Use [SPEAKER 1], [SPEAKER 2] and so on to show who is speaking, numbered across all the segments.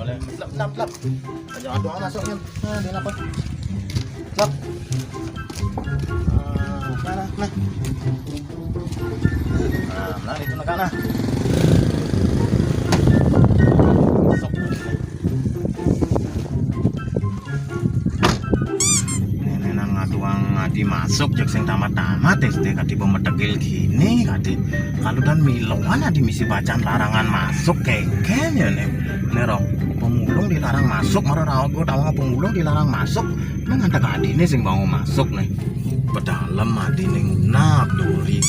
[SPEAKER 1] boleh. Lap. Jangan doang masuknya. Nah, di apa? Lap. Nah. Nah, itu nak. Masuk. Ngadi masuk jak sing tamat-tamat SD kadi pemetegil gini kadi kalau dan milongan adi misi bacaan larangan masuk kengken ya nih nerong pemulung dilarang masuk marah rago tawa pemulung dilarang masuk nang ada kadine sing mau masuk nih pedalem adi ning nak duri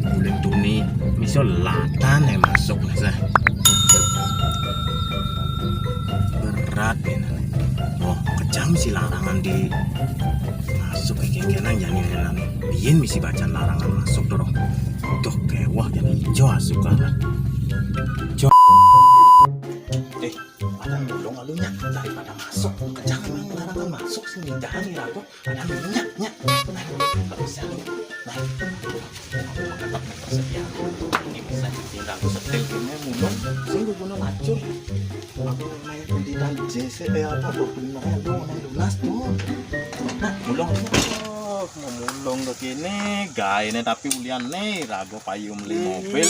[SPEAKER 1] kuling tuni misal latan nih masuk nih saya berat ini oh kejam sih larangan di masuk kengkenan jadi nenan biyen misi bacaan larangan masuk dorong tuh kewah jadi hijau asukan lah pada mulung alunya daripada masuk jangan memang larangan masuk sih jangan diragu ada mulungnya nggak bisa nah tetap bersedia ini bisa ditinggal setel ini mulung sih gunung acur aku main pendidikan JC apa benar dong main lunas tuh nah mulung mulung ke kini gay nih tapi ulian nih rago payung beli mobil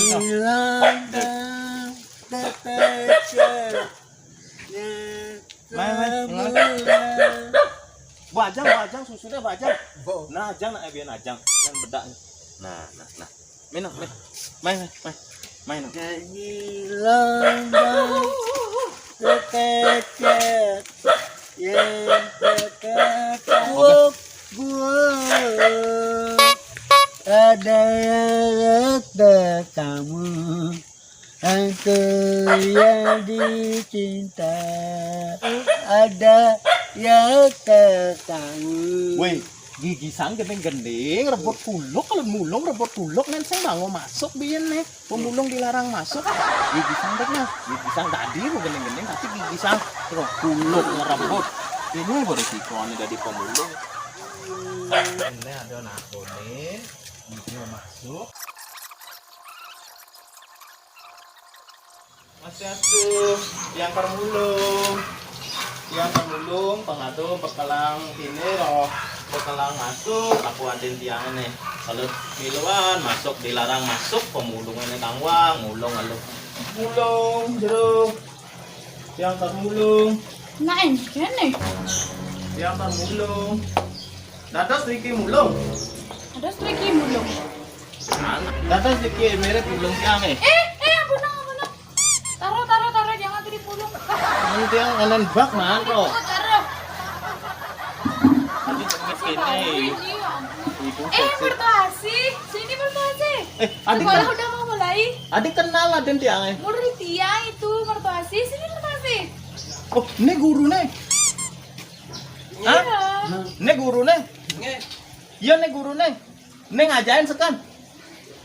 [SPEAKER 1] bajang susunya bajang nah ajang nak biar ajang yang bedak nah main
[SPEAKER 2] ada yang kamu aku yang dicinta ada yang kamu
[SPEAKER 1] weh gigi sang gending rebut kuluk kalau mulung rebut kuluk nen saya bangun masuk biyen nih pemulung dilarang masuk gigi sang tadi mau gending tapi gigi sang terus kuluk ngerebut ini berisikonya dari pemulung ini ada nako nih gigi masuk masih atuh yang permulung pengadu pekalang ini loh pekalang masuk aku adin tiang nih kalau miluan masuk dilarang masuk pemulung ini kangwang mulung lalu mulung jeruk yang permulung
[SPEAKER 3] nah ini nih
[SPEAKER 1] yang permulung dadas sedikit mulung
[SPEAKER 3] ada sedikit mulung
[SPEAKER 1] dadas sedikit merek mulung tiang
[SPEAKER 3] ampun taruh jangan tadi pulung
[SPEAKER 1] nanti yang enen bak man kok
[SPEAKER 3] taruh
[SPEAKER 1] tadi cengit ini ibu
[SPEAKER 3] mertuasi sini mertuasi
[SPEAKER 1] adik
[SPEAKER 3] sekolah udah mau mulai
[SPEAKER 1] adik kenal aden tiangnya
[SPEAKER 3] murid tiang itu mertuasi sini mertuasi
[SPEAKER 1] oh ini guru nih
[SPEAKER 3] iya
[SPEAKER 1] ini guru nih iya nih guru nih ini ngajain sekan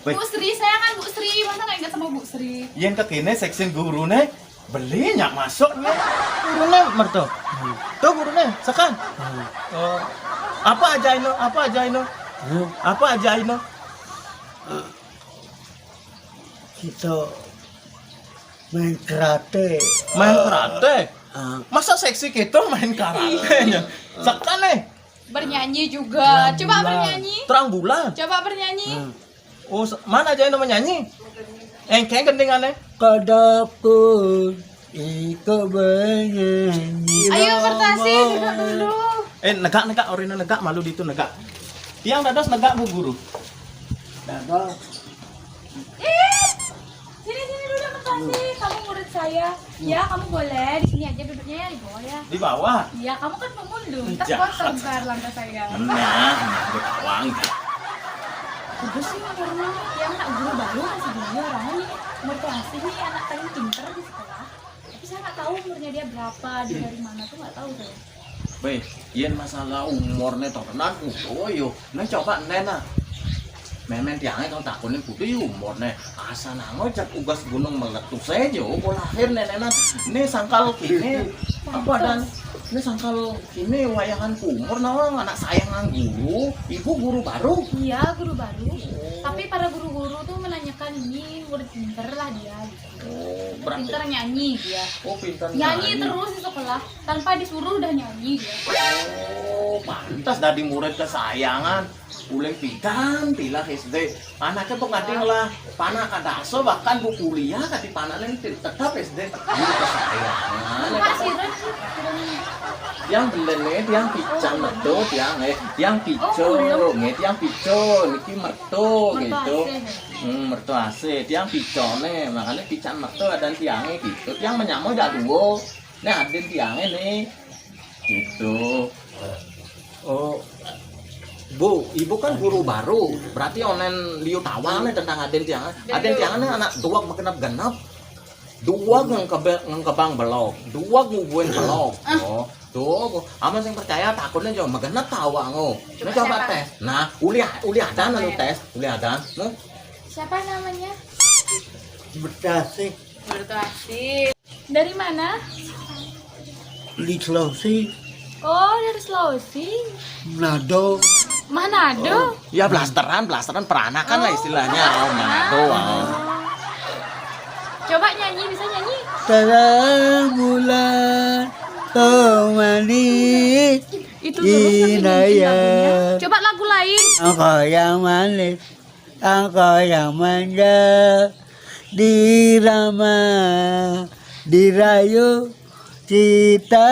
[SPEAKER 3] Bu Sri, saya kan Bu Sri, masa nggak ingat sama Bu Sri?
[SPEAKER 1] Yang kekini seksin guru nih beli nyak masuk nih guru nih mertu tuh guru nih sekan apa aja ino
[SPEAKER 2] kita main karate
[SPEAKER 1] masa seksi gitu main karate nya sekan nih
[SPEAKER 3] Bernyanyi juga, coba bernyanyi
[SPEAKER 1] terang bulan
[SPEAKER 3] Coba bernyanyi
[SPEAKER 1] oh mana aja ino menyanyi kayak gendingannya
[SPEAKER 2] kadaku ikut bernyanyi
[SPEAKER 3] ayo mertuasi duduk dulu
[SPEAKER 1] negak orina negak malu itu negak tiang dadas negak bu guru
[SPEAKER 2] dadah
[SPEAKER 3] sini duduk mertuasi, kamu murid saya ya kamu boleh di sini aja duduknya ya di bawah ya
[SPEAKER 1] di bawah
[SPEAKER 3] iya kamu kan pemulung, tak
[SPEAKER 1] Jahat.
[SPEAKER 3] kosong ntar lantai saya
[SPEAKER 1] ada kawang
[SPEAKER 3] bagus sih karena yang anak guru baru masih dia orangnya nih mertuasi nih anak paling pinter di sekolah tapi saya nggak tahu umurnya dia berapa dia dari mana tuh nggak tahu saya
[SPEAKER 1] Weh, yen masalah umurnya tenan yo. Nang coba nena. Memen tiangnya kalau takunin putih umurnya asa nango cak ugas gunung meletus aja kok lahir nenenan ini sangkal kini apa dan Ini sangkal ini wayangan kumur nawang anak sayang guru, ibu guru baru.
[SPEAKER 3] Iya, guru baru. Tapi para guru-guru tuh menanyakan ini murid pinter lah dia gitu.
[SPEAKER 1] Oh,
[SPEAKER 3] Pinter nyanyi dia.
[SPEAKER 1] Oh, pintar
[SPEAKER 3] Nyanyi terus di sekolah tanpa disuruh udah nyanyi dia.
[SPEAKER 1] Oh, pantas dari murid kesayangan. Uleng pikan tilah SD. Anaknya pengading lah. Panak kadaso bahkan bu kuliah kati panaknya tetap SD. Guru kesayangan.
[SPEAKER 3] Pak Siren
[SPEAKER 1] Yang belenet yang pican mertu yang pico yang pico niki mertu gitu. Mertu aset yang picone makanya pican mertu ada tiangnya gitu. Yang menyamuk dah dua. Nih ada tiangnya nih. Gitu. Oh, Bu, ibu kan guru baru, berarti onen liu tawang nih tentang Aden Tiangan. Aden Tiangan nih anak dua genap-genap, dua ngekebang belok, dua ngubuin belok. Oh, tuh, aman yang percaya takutnya jauh megenap tawang oh. Nah coba tes. Nah, uli ada lalu tes, uli ada.
[SPEAKER 3] siapa namanya?
[SPEAKER 2] Bertasih
[SPEAKER 3] Bertasih. Dari mana?
[SPEAKER 2] di Sulawesi,
[SPEAKER 3] Oh, dari Sulawesi.
[SPEAKER 2] Manado.
[SPEAKER 3] Manado.
[SPEAKER 1] Ya blasteran peranakan lah istilahnya. Oh, Manado.
[SPEAKER 3] Coba nyanyi, bisa nyanyi?
[SPEAKER 2] Terang bulan kau manis
[SPEAKER 3] Itu terus yang dibikin
[SPEAKER 2] Inaya.
[SPEAKER 3] lagunya. Coba lagu lain.
[SPEAKER 2] Engkau yang manis, engkau yang manja, dirama, dirayu, cita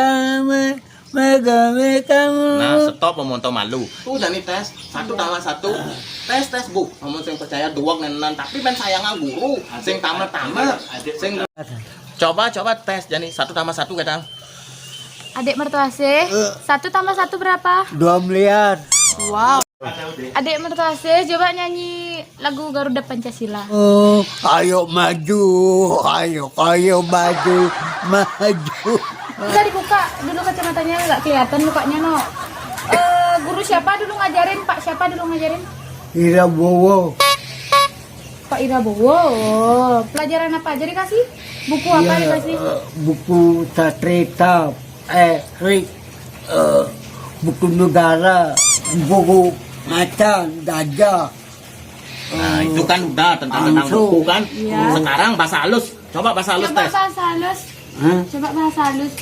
[SPEAKER 2] megang kamu.
[SPEAKER 1] Nah, stop memontong malu. Tuh jadi tes, satu tambah satu. Tes Bu. Kamu sing percaya dua nenan, tapi ben sayangan guru. Sing tamat. Sing coba tes jadi satu tambah satu kadang.
[SPEAKER 3] Adik mertuase, 1 tambah 1 berapa?
[SPEAKER 2] 2 miliar.
[SPEAKER 3] Wow. Adik mertuase, coba nyanyi lagu Garuda Pancasila.
[SPEAKER 2] Oh, ayo maju, ayo maju, maju.
[SPEAKER 3] Bisa dibuka dulu kacamatanya, nggak kelihatan mukanya no. Guru siapa dulu ngajarin? Pak siapa dulu ngajarin?
[SPEAKER 2] Irabowo.
[SPEAKER 3] Pak Irabowo. Pelajaran apa aja dikasih? Buku apa dikasih?
[SPEAKER 2] Buku sastrita, buku negara, buku macan, gajah.
[SPEAKER 1] Nah, itu kan udah tentang buku kan.
[SPEAKER 3] Iya.
[SPEAKER 1] Sekarang bahasa halus. Coba bahasa halus
[SPEAKER 3] Coba
[SPEAKER 1] tes.
[SPEAKER 3] bahasa halus.
[SPEAKER 2] Hah?
[SPEAKER 3] Coba bahasa halus.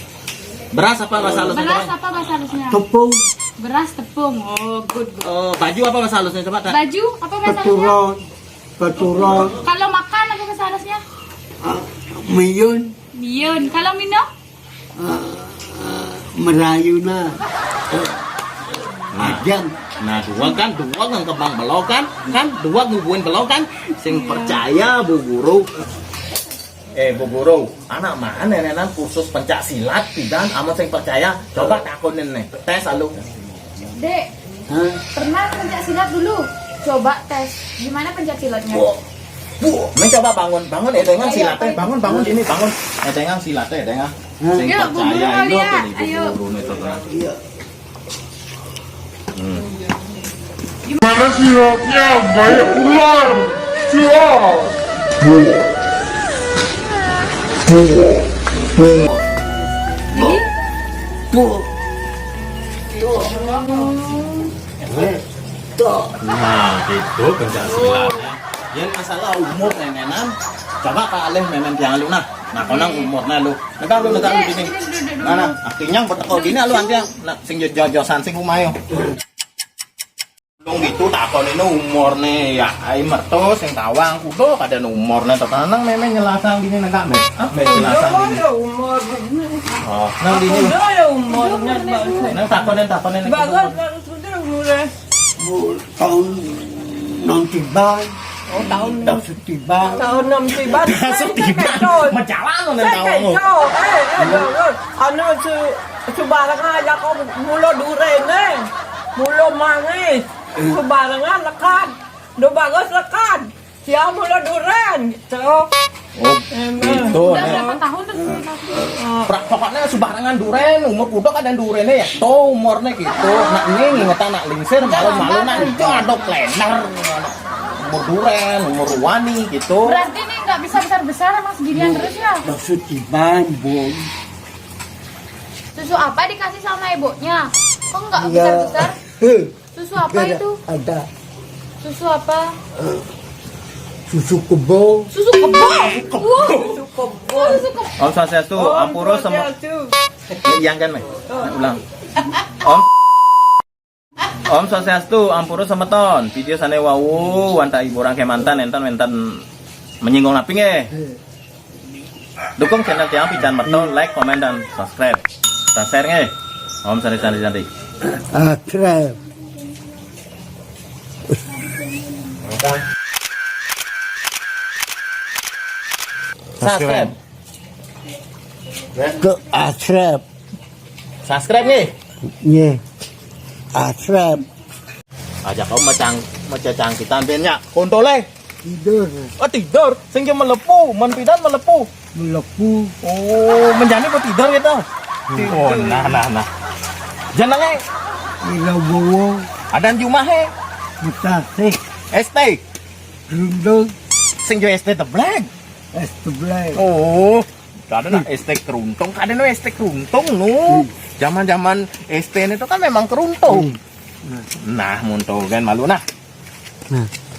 [SPEAKER 1] Beras apa bahasa halusnya?
[SPEAKER 3] Beras
[SPEAKER 1] Coba.
[SPEAKER 3] apa bahasa halusnya?
[SPEAKER 2] Tepung,
[SPEAKER 3] Beras tepung. Oh, good.
[SPEAKER 1] Baju apa bahasa halusnya? Coba tes.
[SPEAKER 3] Baju apa bahasa halusnya?
[SPEAKER 2] keturun,
[SPEAKER 3] Kalau makan apa bahasa halusnya?
[SPEAKER 2] miyun,
[SPEAKER 3] Bion. Kalau minum?
[SPEAKER 2] merayuna, ajang.
[SPEAKER 1] Nah, dua yang kebang belok kan, dua ngubuin belok kan, sing percaya Bu Guru. Bu Guru, anak mana nenek kursus pencak silat, tidak, amat sing percaya, coba takunin nih, tes lalu.
[SPEAKER 3] Dek,
[SPEAKER 2] Hah?
[SPEAKER 3] pernah pencak silat dulu? Coba tes, gimana pencak silatnya?
[SPEAKER 1] Ini coba bangun, dengan silatnya, bangun ini, dengan silatnya, dengan. Sing
[SPEAKER 3] Yuk, Bu Guru
[SPEAKER 1] percaya
[SPEAKER 3] mau lihat, ayo.
[SPEAKER 1] Bu Guru itu tenang.
[SPEAKER 2] Iya.
[SPEAKER 4] Mana siapnya banyak ular? Siap.
[SPEAKER 1] Nah, gitu pencak silatnya. Yang masalah umur nenenan, coba kalih nenek yang lu nah konang umurnya lu. Negak lu gini. Nah, artinya berteko gini lu nanti sing jojosan sing umayo. Dong gitu takon ini umurnya ya ai mertu sing tawang kudu kada umurnya tetanang memang nyelasang gini negak me. Nyelasang gini. Oh, nang gini. Nang takonin
[SPEAKER 5] Bagus sudah mulai.
[SPEAKER 2] Tahun non tiba,
[SPEAKER 5] Oh tahun
[SPEAKER 2] tiba.
[SPEAKER 5] tahun 6 tiba.
[SPEAKER 1] Masuk tiba. Menjalan lo nang
[SPEAKER 5] Saya
[SPEAKER 1] tawang.
[SPEAKER 5] bagus. Anu sebarangan aja kau mulo duren mulo mangis. Sebarangan lekat. Do bagus lekat. Siapa mulo duren gitu.
[SPEAKER 1] Oh, gitu.
[SPEAKER 3] Udah berapa tahun terus?
[SPEAKER 1] Pokoknya sembarangan duren, umur kuda kadang durennya ya, tuh umurnya gitu. Nak ini ngingetan nak lingsir, malu-malu nak itu ada planner. Umur duren, umur wani gitu.
[SPEAKER 3] Berarti ini nggak bisa besar-besar emang seginian terus ya?
[SPEAKER 2] Maksud tiba, bom.
[SPEAKER 3] Susu apa dikasih sama ibunya? Kok nggak
[SPEAKER 2] Ya.
[SPEAKER 3] besar-besar? Susu apa itu?
[SPEAKER 2] Ada
[SPEAKER 3] Susu apa?
[SPEAKER 2] susu kebo.
[SPEAKER 3] Susu kebo. Wah,
[SPEAKER 5] Cukup.
[SPEAKER 3] susu kebo.
[SPEAKER 1] Om Swastiastu, Ampura sama yang kan, Mei? Ulang. Om Swastiastu, Ampura semeton. Video sane wau wanta ibu orang kemantan enten menyinggung naping Dukung channel Tiang Pican Merto, like, komen dan subscribe. Dan share nge. Om sandi.
[SPEAKER 2] Akrab.
[SPEAKER 1] Subscribe.
[SPEAKER 2] Ke akrab.
[SPEAKER 1] Subscribe nge.
[SPEAKER 2] Ye. Akrab.
[SPEAKER 1] Ajak om macang kita bennya. Kontole.
[SPEAKER 2] Tidur.
[SPEAKER 1] Oh tidur, sing yo melepu, menpidan melepu.
[SPEAKER 2] Melepu.
[SPEAKER 1] Oh, menjani kok tidur gitu. Oh, nah. Jenenge
[SPEAKER 2] Ilau bowo.
[SPEAKER 1] adan jumahe
[SPEAKER 2] Mutasik.
[SPEAKER 1] ST.
[SPEAKER 2] Rundung.
[SPEAKER 1] Sing yo ST teblek.
[SPEAKER 2] Es teblek.
[SPEAKER 1] Oh, kadang ST keruntung, kadang ST keruntung nu. Zaman-zaman ST itu kan memang keruntung. Nah, muntul kan malu nah.
[SPEAKER 2] Nah.